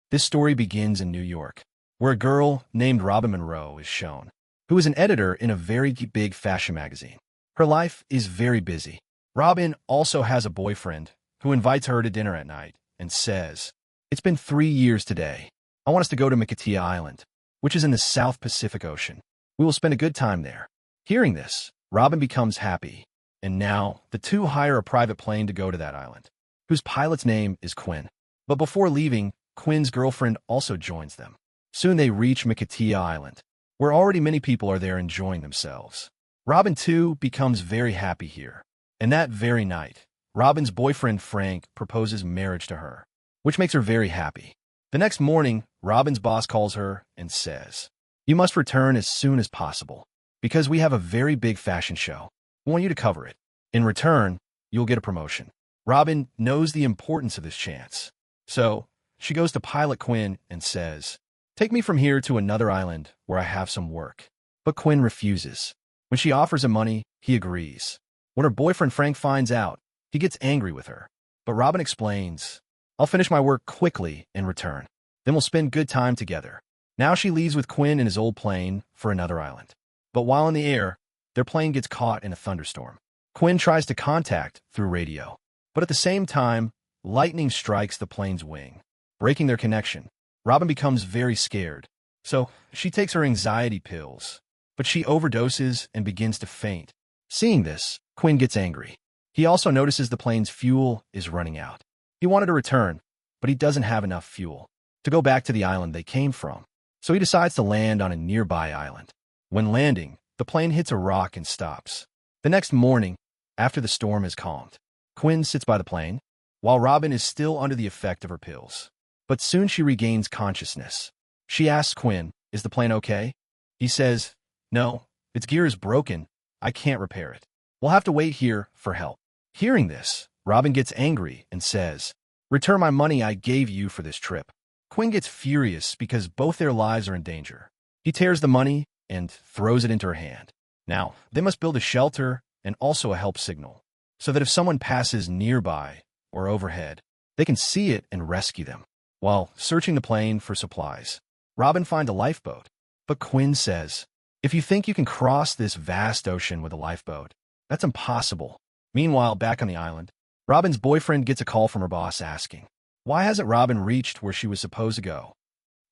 This story begins in New York, where a girl named Robin Monroe is shown, who is an editor in a very big fashion magazine. Her life is very busy. Robin also has a boyfriend who invites her to dinner at night and says, "It's been 3 years today. I want us to go to Makatea Island, which is in the South Pacific Ocean. We will spend a good time there." Hearing this, Robin becomes happy, and now the two hire a private plane to go to that island, whose pilot's name is Quinn. But before leaving, Quinn's girlfriend also joins them. Soon they reach Makatea Island, where already many people are there enjoying themselves. Robin, too, becomes very happy here. And that very night, Robin's boyfriend Frank proposes marriage to her, which makes her very happy. The next morning, Robin's boss calls her and says, "You must return as soon as possible, because we have a very big fashion show. We want you to cover it. In return, you'll get a promotion." Robin knows the importance of this chance. So, she goes to pilot Quinn and says, "Take me from here to another island where I have some work." But Quinn refuses. When she offers him money, he agrees. When her boyfriend Frank finds out, he gets angry with her. But Robin explains, "I'll finish my work quickly and return. Then we'll spend good time together." Now she leaves with Quinn in his old plane for another island. But while in the air, their plane gets caught in a thunderstorm. Quinn tries to contact through radio, but at the same time, lightning strikes the plane's wing, breaking their connection. Robin becomes very scared, so she takes her anxiety pills, but she overdoses and begins to faint. Seeing this, Quinn gets angry. He also notices the plane's fuel is running out. He wanted to return, but he doesn't have enough fuel to go back to the island they came from, so he decides to land on a nearby island. When landing, the plane hits a rock and stops. The next morning, after the storm has calmed, Quinn sits by the plane, while Robin is still under the effect of her pills. But soon she regains consciousness. She asks Quinn, "Is the plane okay?" He says, "No, its gear is broken. I can't repair it. We'll have to wait here for help." Hearing this, Robin gets angry and says, "Return my money I gave you for this trip." Quinn gets furious because both their lives are in danger. He tears the money and throws it into her hand. Now, they must build a shelter and also a help signal, so that if someone passes nearby or overhead, they can see it and rescue them. While searching the plane for supplies, Robin finds a lifeboat, but Quinn says, "If you think you can cross this vast ocean with a lifeboat, that's impossible." Meanwhile, back on the island, Robin's boyfriend gets a call from her boss asking, why hasn't Robin reached where she was supposed to go?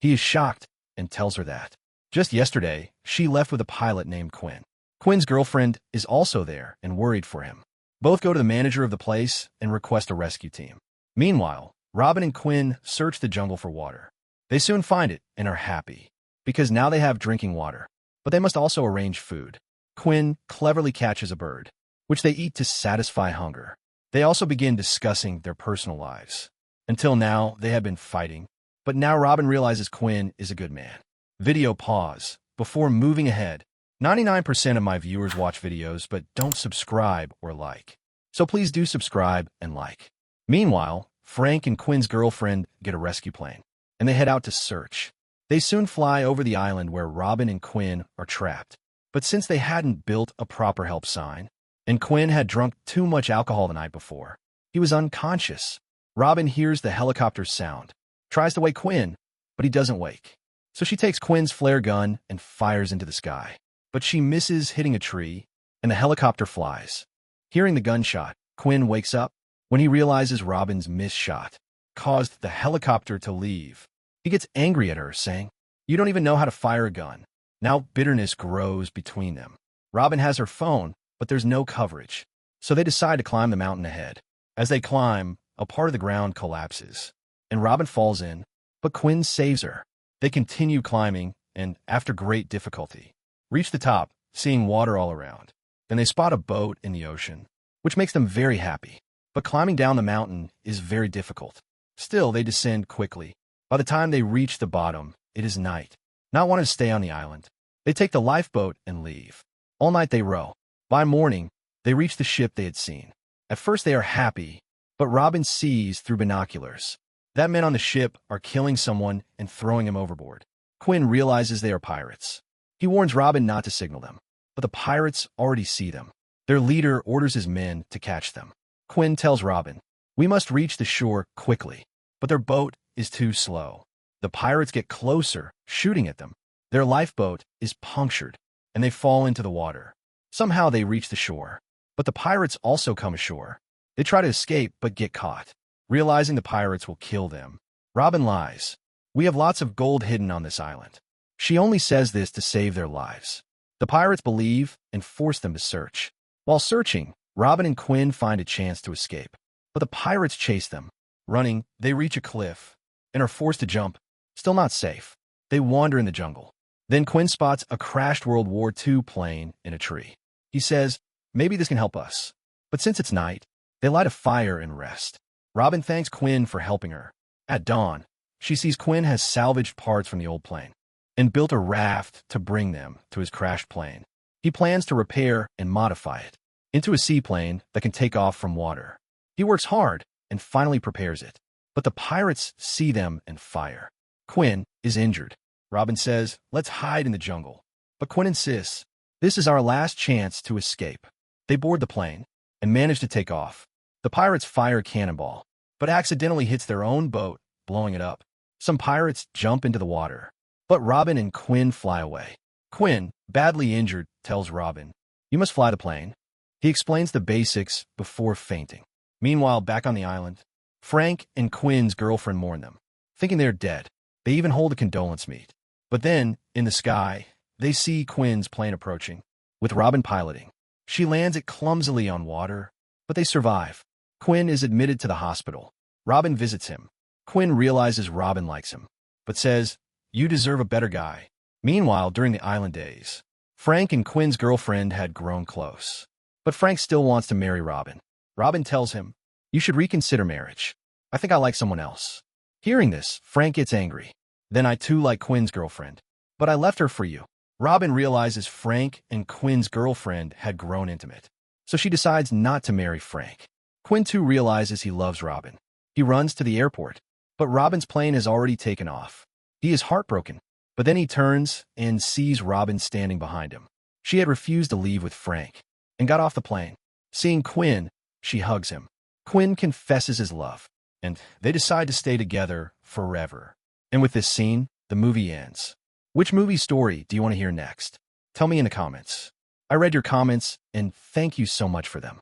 He is shocked and tells her that just yesterday, she left with a pilot named Quinn. Quinn's girlfriend is also there and worried for him. Both go to the manager of the place and request a rescue team. Meanwhile, Robin and Quinn search the jungle for water. They soon find it and are happy, because now they have drinking water, but they must also arrange food. Quinn cleverly catches a bird, which they eat to satisfy hunger. They also begin discussing their personal lives. Until now, they had been fighting, but now Robin realizes Quinn is a good man. Video pause. Before moving ahead, 99% of my viewers watch videos but don't subscribe or like. So please do subscribe and like. Meanwhile, Frank and Quinn's girlfriend get a rescue plane, and they head out to search. They soon fly over the island where Robin and Quinn are trapped. But since they hadn't built a proper help sign, and Quinn had drunk too much alcohol the night before, he was unconscious. Robin hears the helicopter's sound, tries to wake Quinn, but he doesn't wake. So she takes Quinn's flare gun and fires into the sky. But she misses hitting a tree, and the helicopter flies. Hearing the gunshot, Quinn wakes up when he realizes Robin's missed shot caused the helicopter to leave. He gets angry at her, saying, "You don't even know how to fire a gun." Now bitterness grows between them. Robin has her phone, but there's no coverage. So they decide to climb the mountain ahead. As they climb, a part of the ground collapses, and Robin falls in, but Quinn saves her. They continue climbing, and after great difficulty, reach the top, seeing water all around. Then they spot a boat in the ocean, which makes them very happy. But climbing down the mountain is very difficult. Still, they descend quickly. By the time they reach the bottom, it is night. Not wanting to stay on the island, they take the lifeboat and leave. All night they row. By morning, they reach the ship they had seen. At first they are happy, but Robin sees through binoculars that men on the ship are killing someone and throwing him overboard. Quinn realizes they are pirates. He warns Robin not to signal them, but the pirates already see them. Their leader orders his men to catch them. Quinn tells Robin, "We must reach the shore quickly," but their boat is too slow. The pirates get closer, shooting at them. Their lifeboat is punctured, and they fall into the water. Somehow they reach the shore. But the pirates also come ashore. They try to escape but get caught. Realizing the pirates will kill them, Robin lies. We have lots of gold hidden on this island. She only says this to save their lives. The pirates believe and force them to search. While searching, Robin and Quinn find a chance to escape. But the pirates chase them. Running, they reach a cliff and are forced to jump. Still not safe. They wander in the jungle. Then Quinn spots a crashed World War II plane in a tree. He says, maybe this can help us. But since it's night, they light a fire and rest. Robin thanks Quinn for helping her. At dawn, she sees Quinn has salvaged parts from the old plane and built a raft to bring them to his crashed plane. He plans to repair and modify it into a seaplane that can take off from water. He works hard and finally prepares it. But the pirates see them and fire. Quinn is injured. Robin says, let's hide in the jungle. But Quinn insists, this is our last chance to escape. They board the plane and manage to take off. The pirates fire a cannonball, but accidentally hits their own boat, blowing it up. Some pirates jump into the water, but Robin and Quinn fly away. Quinn, badly injured, tells Robin, you must fly the plane. He explains the basics before fainting. Meanwhile, back on the island, Frank and Quinn's girlfriend mourn them, thinking they're dead. They even hold a condolence meet. But then, in the sky, they see Quinn's plane approaching, with Robin piloting. She lands it clumsily on water, but they survive. Quinn is admitted to the hospital. Robin visits him. Quinn realizes Robin likes him, but says, you deserve a better guy. Meanwhile, during the island days, Frank and Quinn's girlfriend had grown close. But Frank still wants to marry Robin. Robin tells him, you should reconsider marriage. I think I like someone else. Hearing this, Frank gets angry. Then I too like Quinn's girlfriend. But I left her for you. Robin realizes Frank and Quinn's girlfriend had grown intimate, so she decides not to marry Frank. Quinn too realizes he loves Robin. He runs to the airport, but Robin's plane has already taken off. He is heartbroken, but then he turns and sees Robin standing behind him. She had refused to leave with Frank and got off the plane. Seeing Quinn, she hugs him. Quinn confesses his love, and they decide to stay together forever. And with this scene, the movie ends. Which movie story do you want to hear next? Tell me in the comments. I read your comments, and thank you so much for them.